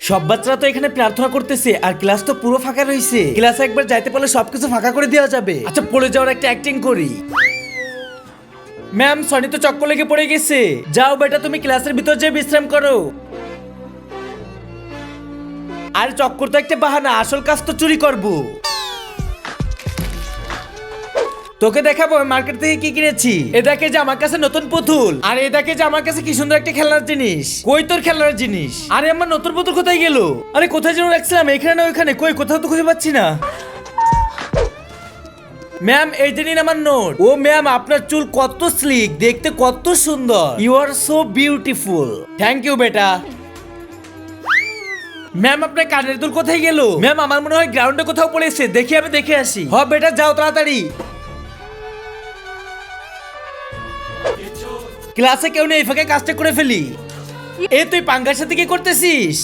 সব বাচ্চারা তো এখানে প্রার্থনা করতেছে আর ক্লাস তো পুরো ফাঁকা রয়েছে। ক্লাসে একবার যাইতে পারলে সবকিছু ফাঁকা করে দেওয়া যাবে। আচ্ছা পড়ে যাওয়ার একটা অ্যাক্টিং করি। ম্যাম সনি তো চক্কর লেগে পড়ে গেছে। যাও বেটা তুমি ক্লাসের ভিতর যেয়ে বিশ্রাম করো। আর চক্কর তো একটা বাহানা, আসল কাজ তো চুরি করবো। তোকে দেখাবো মার্কেট থেকে কি কিনেছি। এ দেখে যে আমার কাছে নতুন পুতুল, আর এ দেখে যে আমার কাছে কি সুন্দর একটা খেলনার জিনিস। কই তোর খেলনার জিনিস? আরে আমার নতুন পুতুল কোথায় গেল? আরে কোথায় যেন রাখছিলাম, এখানে না ওইখানে, কই কোথাও তো খুঁজে পাচ্ছি না। ম্যাম এই যে নিন আমার নোট। ও ম্যাম আপনার চুল কত স্লিক, দেখতে কত সুন্দর। You are so beautiful. Thank you বেটা। ম্যাম আপনার কানের দুল কোথায় গেল? ম্যাম আমার মনে হয় গ্রাউন্ডে কোথাও পড়েছে, দেখি আমি দেখে আসি। হ বেটা যাও তাড়াতাড়ি। ক্লাসে কেউ নেই, ফাঁকে কাজটা করে ফেলি। এ তুই পাঙ্গার সাথে কি করতেছিস?